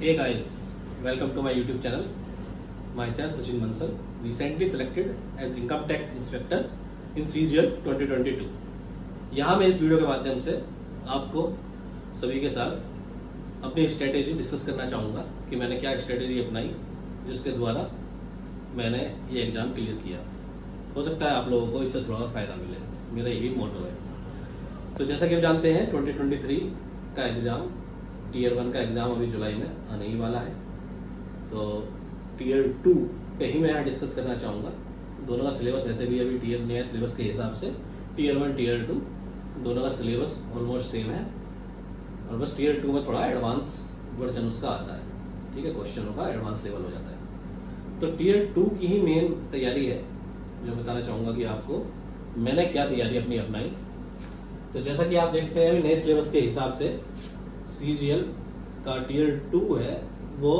Hey guys, welcome to my YouTube channel. Myself Sachin Bansal, recently selected as Income Tax Inspector in CGL 2022. यहाँ मैं इस video के माध्यम से आपको सभी के साथ अपनी स्ट्रेटेजी डिस्कस करना चाहूँगा कि मैंने क्या स्ट्रेटेजी अपनाई जिसके द्वारा मैंने ये एग्ज़ाम क्लियर किया। हो सकता है आप लोगों को इससे थोड़ा फ़ायदा मिले, मेरा यही मोटो है। तो जैसा कि आप जानते हैं 2023 का एग्ज़ाम टीयर 1 का एग्ज़ाम अभी जुलाई में आने ही वाला है। तो टीयर 2 पे ही मैं यहाँ डिस्कस करना चाहूँगा। दोनों का सिलेबस ऐसे भी अभी टीयर नया सिलेबस के हिसाब से टीयर 1 टीयर 2 दोनों का सिलेबस ऑलमोस्ट सेम है, और बस टीयर 2 में थोड़ा एडवांस वर्जन उसका आता है। ठीक है, क्वेश्चनों का एडवांस लेवल हो जाता है। तो टीयर 2 की ही मेन तैयारी है जो बताना चाहूँगा कि आपको मैंने क्या तैयारी अपनी अपनाई। तो जैसा कि आप देखते हैं अभी नए सिलेबस के हिसाब से CGL का टीयर 2 है, वो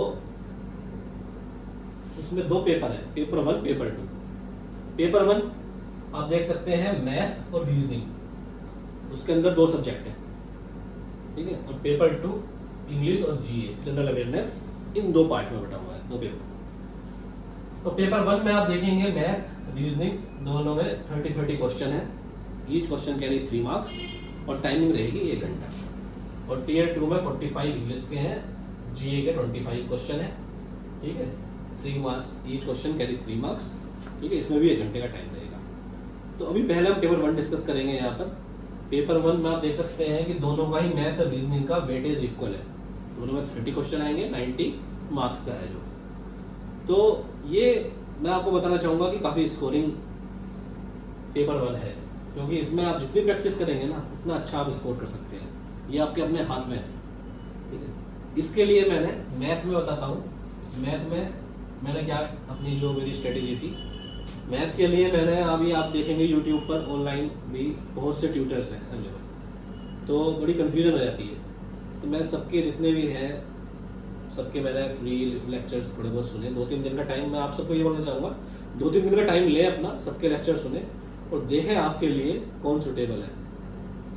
उसमें दो पेपर है, पेपर 1 पेपर 2। पेपर 1 आप देख सकते हैं मैथ और रीजनिंग, उसके अंदर दो सब्जेक्ट हैं। ठीक है, और पेपर 2 इंग्लिश और GA जनरल अवेयरनेस, इन दो पार्ट में बटा हुआ है, दो पेपर। तो पेपर 1 में आप देखेंगे मैथ रीजनिंग दोनों में 30-30 क्वेश्चन है। ईच क्वेश्चन कैरी 3 मार्क्स और टाइमिंग रहेगी 1 घंटा। और टीयर 2 में 45 इंग्लिश के हैं, GA के 25 क्वेश्चन है। ठीक है, 3 marks each question carry 3 marks. ठीक है, इसमें भी 1 घंटे का टाइम रहेगा। तो अभी पहले हम पेपर 1 डिस्कस करेंगे। यहाँ पर पेपर 1 में आप देख सकते हैं कि दोनों का ही मैथ और रीजनिंग का वेटेज इक्वल है। दोनों में 30 क्वेश्चन आएंगे, 90 मार्क्स का है जो। तो ये मैं आपको बताना चाहूँगा कि काफ़ी स्कोरिंग पेपर 1 है, क्योंकि इसमें आप जितनी प्रैक्टिस करेंगे ना उतना अच्छा आप स्कोर कर सकते हैं। ये आपके अपने हाथ में है। ठीक है, इसके लिए मैंने मैथ में बताता हूँ। मैथ में मैंने क्या अपनी जो मेरी स्ट्रेटेजी थी मैथ के लिए, मैंने अभी आप देखेंगे यूट्यूब पर ऑनलाइन भी बहुत से ट्यूटर्स हैं अवेलेबल, तो बड़ी कन्फ्यूजन हो जाती है। तो मैं सबके जितने भी हैं सबके मैंने फ्री लेक्चर्स थोड़े बहुत सुने। 2-3 दिन का टाइम मैं आप सबको ये बोलना चाहूँगा, 2-3 दिन का टाइम लें अपना, सबके लेक्चर सुने और देखें आपके लिए कौन सुटेबल है।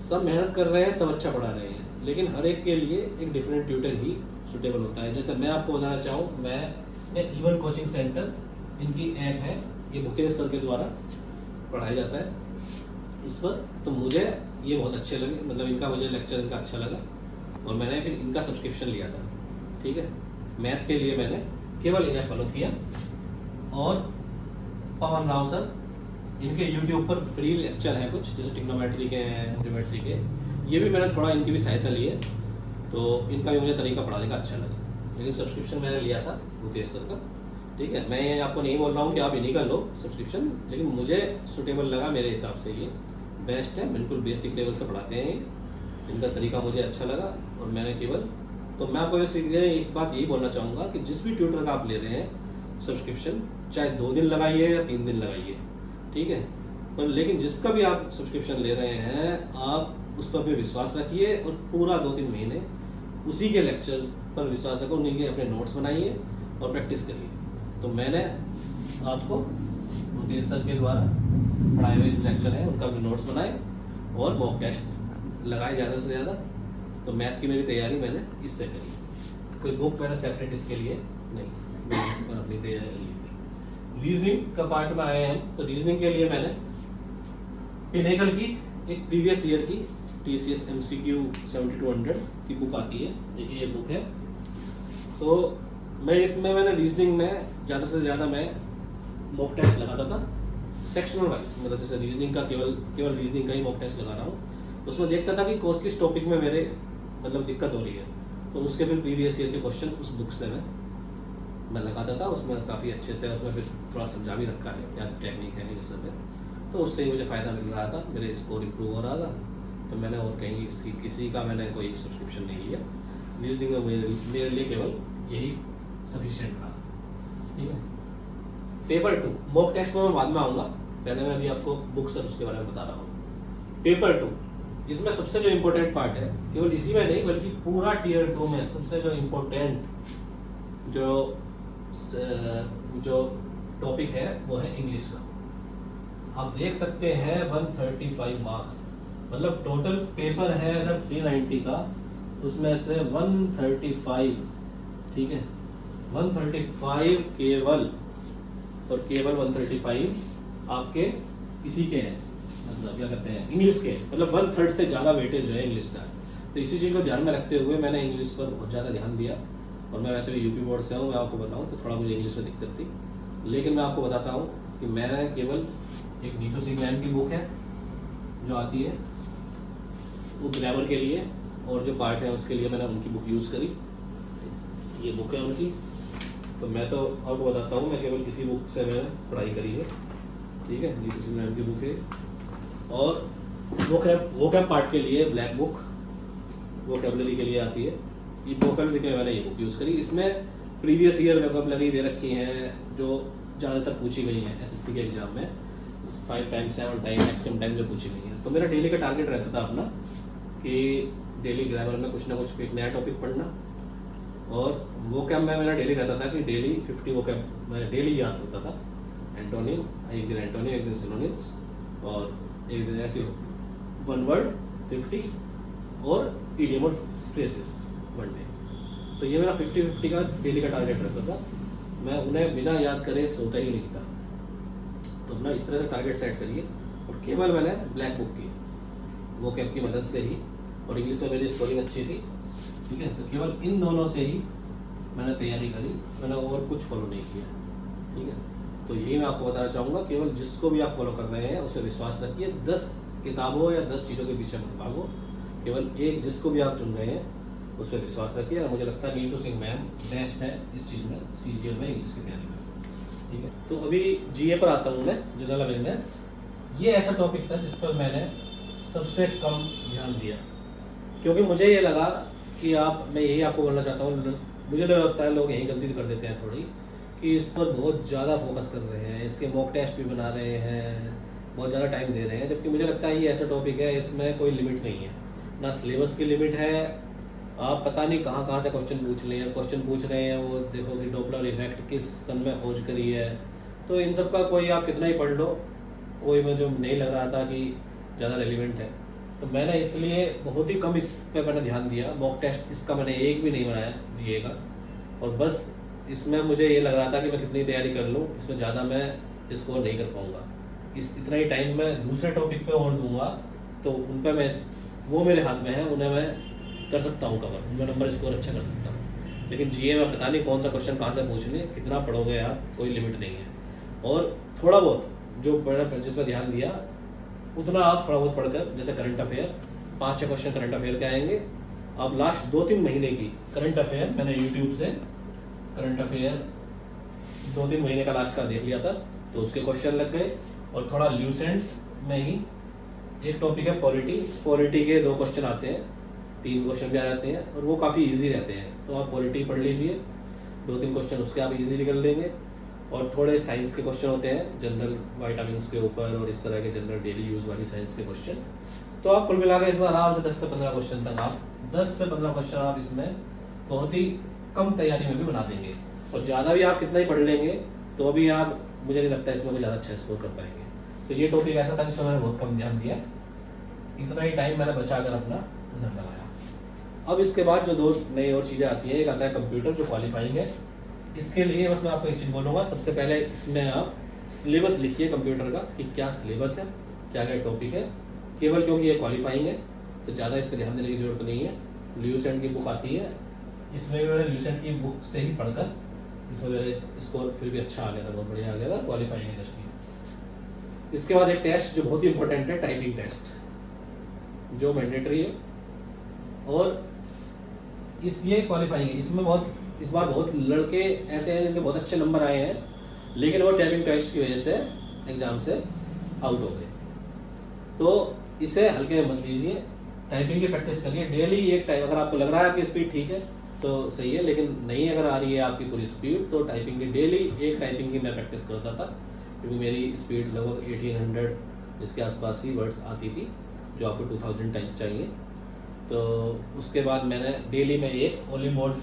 सब मेहनत कर रहे हैं, सब अच्छा पढ़ा रहे हैं, लेकिन हर एक के लिए एक डिफरेंट ट्यूटर ही सुटेबल होता है। जैसे मैं आपको बताना चाहूँ, मैं इवन कोचिंग सेंटर, इनकी ऐप है, ये भूतेश सर के द्वारा पढ़ाया जाता है इस पर। तो मुझे ये बहुत अच्छे लगे, मतलब इनका मुझे लेक्चर इनका अच्छा लगा और मैंने फिर इनका सब्सक्रिप्शन लिया था। ठीक है, मैथ के लिए मैंने केवल इन्हें फॉलो किया। और पवन राव सर, इनके YouTube पर फ्री लेक्चर हैं कुछ, जैसे ट्रिग्नोमेट्री के हैं, ज्योमेट्री के, ये भी मैंने थोड़ा इनकी भी सहायता ली है। तो इनका भी मुझे तरीका पढ़ाने का अच्छा लगा, लेकिन सब्सक्रिप्शन मैंने लिया था भूतेश सर का। ठीक है, मैं आपको नहीं बोल रहा हूँ कि आप इन्हीं का लो सब्सक्रिप्शन, लेकिन मुझे सुटेबल लगा, मेरे हिसाब से ये बेस्ट है। बिल्कुल बेसिक लेवल से पढ़ाते हैं, इनका तरीका मुझे अच्छा लगा और मैंने केवल, तो मैं आपको एक बात यही बोलना चाहूँगा कि जिस भी ट्यूटर का आप ले रहे हैं सब्सक्रिप्शन, चाहे 2 दिन लगाइए या 3 दिन लगाइए, ठीक है, पर लेकिन जिसका भी आप सब्सक्रिप्शन ले रहे हैं आप उस पर फिर विश्वास रखिए और पूरा 2-3 महीने उसी के लेक्चर पर विश्वास रखो, उन्हीं के अपने नोट्स बनाइए और प्रैक्टिस करिए। तो मैंने आपको भूतेश सर के द्वारा पढ़ाए हुए लेक्चर हैं उनका भी नोट्स बनाए और मॉक टेस्ट लगाए ज़्यादा से ज़्यादा। तो मैथ की मेरी तैयारी मैंने इससे करी, कोई बुक मैंने सेपरेट इसके लिए नहीं, मैंने अपनी तैयारी ली थी। रीजनिंग का पार्ट में आए हम, तो रीजनिंग के लिए मैंने पिनेकल की एक प्रीवियस ईयर की TCS MCQ 7200 की बुक आती है, ये बुक है। तो मैं इसमें मैंने रीजनिंग में ज़्यादा से ज़्यादा मैं मॉक टेस्ट लगाता था सेक्शनल वाइज, मतलब जैसे रीजनिंग का केवल रीजनिंग का ही मॉक टेस्ट लगा रहा हूँ। उसमें देखता था कि किस टॉपिक में मेरे मतलब दिक्कत हो रही है, तो उसके फिर प्रीवियस ईयर के क्वेश्चन उस बुक से मैं लगाता था। उसमें काफ़ी अच्छे से उसमें फिर थोड़ा समझा भी रखा है क्या टेक्निक है ये सब है, तो उससे ही मुझे फ़ायदा मिल रहा था, मेरे स्कोर इम्प्रूव हो रहा था। तो मैंने और कहीं किसी का मैंने कोई सब्सक्रिप्शन नहीं लिया। रीजनिंग में मेरे लिए केवल यही सफिशिएंट था। ठीक है, पेपर 2 मॉक टेस्ट में मैं बाद में आऊँगा, पहले मैं अभी आपको बुक्स और उसके बारे में बता रहा हूँ। पेपर 2 इसमें सबसे जो इम्पोर्टेंट पार्ट है, केवल इसी में नहीं बल्कि पूरा टीयर 2 में सबसे जो इम्पोर्टेंट जो टॉपिक है वो है इंग्लिश का। आप देख सकते हैं 135 मार्क्स, मतलब टोटल पेपर है अगर 390 का, उसमें से 135 ठीक है, 135 केवल, और केवल 135 आपके इसी के हैं, मतलब क्या कहते हैं, इंग्लिश के, मतलब 1/3 से ज़्यादा वेटेज जो है इंग्लिश का। तो इसी चीज़ को ध्यान में रखते हुए मैंने इंग्लिश पर बहुत ज़्यादा ध्यान दिया। और मैं वैसे भी यूपी बोर्ड से हूँ, मैं आपको बताऊँ तो थोड़ा मुझे इंग्लिश में दिक्कत थी, लेकिन मैं आपको बताता हूँ कि मैंने केवल एक नीतू सिंह मैम की बुक है जो आती है वो ग्रामर के लिए, और जो पार्ट है उसके लिए मैंने उनकी बुक यूज़ करी, ये बुक है उनकी। तो मैं तो आपको बताता हूँ, मैं केवल इसी बुक से मैंने पढ़ाई करी है, ठीक है, नीतू सिंह मैम की बुक है। और वो कैब पार्ट के लिए ब्लैक बुक वोकैबुलरी के लिए आती है, ये वोकैबुलरी के लिए मैंने ये बुक यूज़ करी। इसमें प्रीवियस ईयर वोकैबुलरी दे रखी हैं जो ज़्यादातर पूछी गई हैं एसएससी के एग्जाम में, 5 टाइम 7 टाइम मैक्सिमम टाइम जो पूछी गई हैं। तो मेरा डेली का टारगेट रहता था अपना कि डेली ग्रामर में कुछ ना कुछ एक नया टॉपिक पढ़ना, और वो कैब में मेरा डेली रहता था कि डेली 50 वो कैब मैं डेली याद करता था। एंटोनिम, एक दिन एंटोनिम, एक दिन सिनोनिम्स, और एक दिन ऐसे 1 वर्ड 50, और इडियम और फ्रेसेस 1 डे। तो ये मेरा 50-50 का डेली का टारगेट रहता था। मैं उन्हें बिना याद करे सोता ही नहीं था। तो अपना इस तरह से टारगेट सेट करिए। और केवल मैंने ब्लैक बुक की वो कैब की मदद से ही, और इंग्लिश में मेरी स्कोरिंग अच्छी थी, ठीक है, तो केवल इन दोनों से ही मैंने तैयारी करी, मैंने और कुछ फॉलो नहीं किया, ठीक है। तो यही मैं आपको बताना चाहूँगा, केवल जिसको भी आप फॉलो कर रहे हैं उसे विश्वास रखिए, 10 किताबों या 10 चीज़ों के पीछे मत भागो, केवल एक जिसको भी आप चुन रहे हैं उस पर विश्वास रखिए। और मुझे लगता है नीतू सिंह मैम बेस्ट है इस चीज़ में, सीजीएल में, इंग्लिश की तैयारी में, ठीक है। तो अभी जीए पर आता हूँ मैं, जनरल अवेयरनेस। ये ऐसा टॉपिक था जिस पर मैंने सबसे कम ध्यान दिया, क्योंकि मुझे ये लगा कि मैं यही आपको बोलना चाहता हूँ, मुझे लगता है लोग यही गलती कर देते हैं थोड़ी, कि इस पर बहुत ज़्यादा फोकस कर रहे हैं, इसके मॉक टेस्ट भी बना रहे हैं, बहुत ज़्यादा टाइम दे रहे हैं। जबकि मुझे लगता है ये ऐसा टॉपिक है, इसमें कोई लिमिट नहीं है, ना सिलेबस की लिमिट है। आप पता नहीं कहाँ से क्वेश्चन पूछ रहे हैं, वो देखो कि डॉपलर इफेक्ट किस सन में खोज करी है। तो इन सब का कोई आप कितना ही पढ़ लो, कोई मुझे नहीं लग रहा था कि ज़्यादा रेलिवेंट है। तो मैंने इसलिए बहुत ही कम इस पे मैंने ध्यान दिया। मॉक टेस्ट इसका मैंने एक भी नहीं बनाया जीए का, और बस इसमें मुझे ये लग रहा था कि मैं कितनी तैयारी कर लूँ, इसमें ज़्यादा मैं स्कोर नहीं कर पाऊँगा। इतना ही टाइम मैं दूसरे टॉपिक पे और दूंगा, तो उन पर मैं वो मेरे हाथ में है, उन्हें मैं कर सकता हूँ कवर, उनमें नंबर स्कोर अच्छा कर सकता हूँ। लेकिन जीए में पता नहीं कौन सा क्वेश्चन कहाँ से पूछ लें, कितना पढ़ोगे आप, कोई लिमिट नहीं है। और थोड़ा बहुत जो मैंने जिसमें ध्यान दिया उतना आप थोड़ा बहुत पढ़कर, जैसे current affair 5-6 question current affair के आएंगे। अब लास्ट 2-3 महीने की करंट अफेयर मैंने यूट्यूब से करंट अफेयर 2-3 महीने का लास्ट का देख लिया था, तो उसके क्वेश्चन लग गए। और थोड़ा ल्यूसेंट में ही एक टॉपिक है पॉलिटी के 2 क्वेश्चन आते हैं, 3 क्वेश्चन भी आ जाते हैं, और वो काफ़ी इजी रहते हैं। तो आप पॉलिटी पढ़ लीजिए, 2-3 क्वेश्चन उसके आप इजीली कर लेंगे। और थोड़े साइंस के क्वेश्चन होते हैं, जनरल वाइटामिन्स के ऊपर, और इस तरह के जनरल डेली यूज़ वाली साइंस के क्वेश्चन। तो आप कुल मिला के इसमें आराम से 10 से 15 क्वेश्चन तक आप 10 से 15 क्वेश्चन आप इसमें बहुत ही कम तैयारी में भी बना देंगे। और ज़्यादा भी आप कितना ही पढ़ लेंगे तो अभी आप, मुझे नहीं लगता इसमें कोई ज़्यादा अच्छा स्कोर कर पाएंगे। तो ये टॉपिक ऐसा था जिसमें मैंने बहुत कम ध्यान दिया, इतना ही टाइम मैंने बचा कर अपना उधर लगाया। अब इसके बाद जो 2 नई और चीज़ें आती हैं, एक आता है कंप्यूटर जो क्वालिफाइंग है। इसके लिए बस मैं आपको एक चीज़ बोलूँगा, सबसे पहले इसमें आप सिलेबस लिखिए कंप्यूटर का कि क्या सिलेबस है, क्या क्या टॉपिक है। केवल क्योंकि ये क्वालिफाइंग है तो ज़्यादा इस पर ध्यान देने की जरूरत नहीं है। ल्यूसेंट की बुक आती है, इसमें भी मैंने ल्यूसेंट की बुक से ही पढ़कर इसमें मेरे स्कोर फिर भी अच्छा आ गया था, बहुत बढ़िया आ गया था, क्वालिफाइंग है जस्ट। इसके बाद एक टेस्ट जो बहुत ही इंपॉर्टेंट है, टाइपिंग टेस्ट, जो मैंडेटरी है, और ये क्वालिफाइंग है। इसमें इस बार बहुत लड़के ऐसे हैं जिनके बहुत अच्छे नंबर आए हैं, लेकिन वो टाइपिंग टेस्ट की वजह से एग्जाम से आउट हो गए। तो इसे हल्के में मत लीजिए, टाइपिंग की प्रैक्टिस करिए डेली। एक टाइप अगर आपको लग रहा है आपकी स्पीड ठीक है तो सही है, लेकिन नहीं अगर आ रही है आपकी पूरी स्पीड, तो टाइपिंग की डेली एक टाइपिंग की मैं प्रैक्टिस करता था, क्योंकि मेरी स्पीड लगभग 1800 इसके आसपास ही वर्ड्स आती थी, जो आपको 2000 टाइप चाहिए। तो उसके बाद मैंने डेली में एक ओली मोड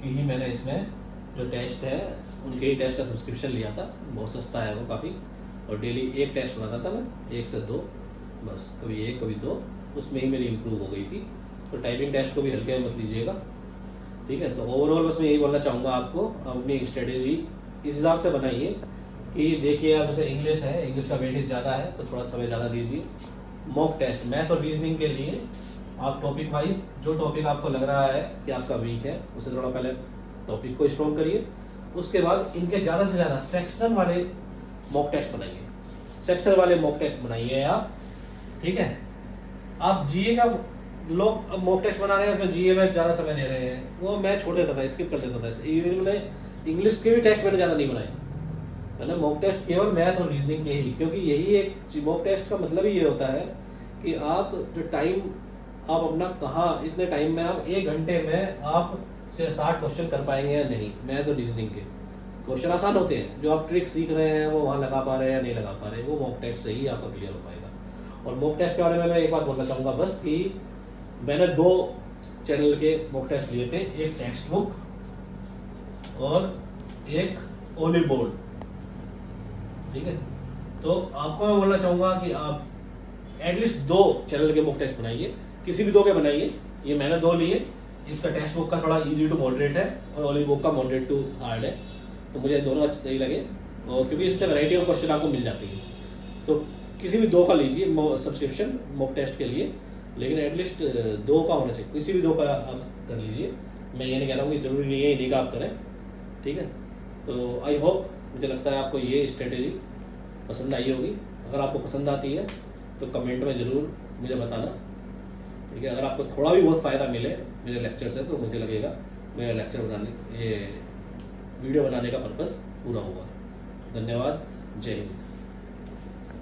की ही मैंने इसमें जो टेस्ट है उनके ही टेस्ट का सब्सक्रिप्शन लिया था, बहुत सस्ता है वो काफ़ी, और डेली एक टेस्ट बनाता था मैं, 1 से 2, बस कभी 1 कभी 2, उसमें ही मेरी इम्प्रूव हो गई थी। तो टाइपिंग टेस्ट को भी हल्के में मत लीजिएगा। ठीक है, तो ओवरऑल बस मैं यही बोलना चाहूँगा आपको, अपनी स्ट्रेटेजी इस हिसाब से बनाइए कि देखिए आप जैसे इंग्लिश है, इंग्लिश का वेटेज ज़्यादा है तो थोड़ा समय ज़्यादा दीजिए। मॉक टेस्ट मैथ और रीजनिंग के लिए आप टॉपिक वाइज जो टॉपिक आपको लग रहा है कि आपका वीक है उसे थोड़ा पहले टॉपिक को स्ट्रॉन्ग करिए, उसके बाद इनके ज़्यादा से ज़्यादा सेक्शन वाले मॉक टेस्ट बनाइए, सेक्शन वाले मॉक टेस्ट बनाइए आप, ठीक है। आप जीए का लोग अब मॉक टेस्ट बना रहे हैं, उसमें जीए में ज़्यादा समय दे रहे हैं, वो मैं छोड़ देता था, स्किप कर देता था। इंग्लिश के भी टेस्ट मैंने ज़्यादा नहीं बनाए, मैंने मॉक टेस्ट केवल मैथ और रीजनिंग के ही, क्योंकि यही एक मॉक टेस्ट का मतलब ही ये होता है कि आप जो टाइम आप अपना कहाँ इतने टाइम में आप 1 घंटे में आप से 60 क्वेश्चन कर पाएंगे या नहीं। मैथ और रीजनिंग के क्वेश्चन आसान होते हैं, जो आप ट्रिक सीख रहे हैं वो वहाँ लगा पा रहे हैं या नहीं लगा पा रहे, वो मॉक टेस्ट से ही आपका क्लियर हो पाएगा। और मॉक टेस्ट के बारे में मैं एक बात बोलना चाहूँगा बस कि मैंने 2 चैनल के मॉक टेस्ट लिए थे, एक टेक्स्ट बुक और एक ओनली बोर्ड, ठीक है। तो आपको मैं बोलना चाहूँगा कि आप एटलीस्ट 2 चैनल के मॉक टेस्ट बनाइए, किसी भी 2 के बनाइए। ये मैंने 2 लिए, इसका टेक्स्ट बुक का थोड़ा इजी टू मॉडरेट है और ओनली बुक का मॉडरेट टू हार्ड है, तो मुझे दोनों अच्छे सही लगे, और क्योंकि इससे वैरायटी ऑफ क्वेश्चन आपको मिल जाती है। तो किसी भी 2 का लीजिए सब्सक्रिप्शन मॉक टेस्ट के लिए, लेकिन एटलीस्ट 2 का होना चाहिए, किसी भी 2 का आप कर लीजिए। मैं ये नहीं कह रहा हूँ कि जरूरी नहीं है इन्हीं का आप करें, ठीक है। तो आई होप, मुझे लगता है आपको ये स्ट्रेटेजी पसंद आई होगी। अगर आपको पसंद आती है तो कमेंट में ज़रूर मुझे बताना, ठीक है। अगर आपको थोड़ा भी बहुत फ़ायदा मिले मेरे लेक्चर से तो मुझे लगेगा मेरा लेक्चर बनाने, ये वीडियो बनाने का पर्पस पूरा हुआ। धन्यवाद, जय हिंद।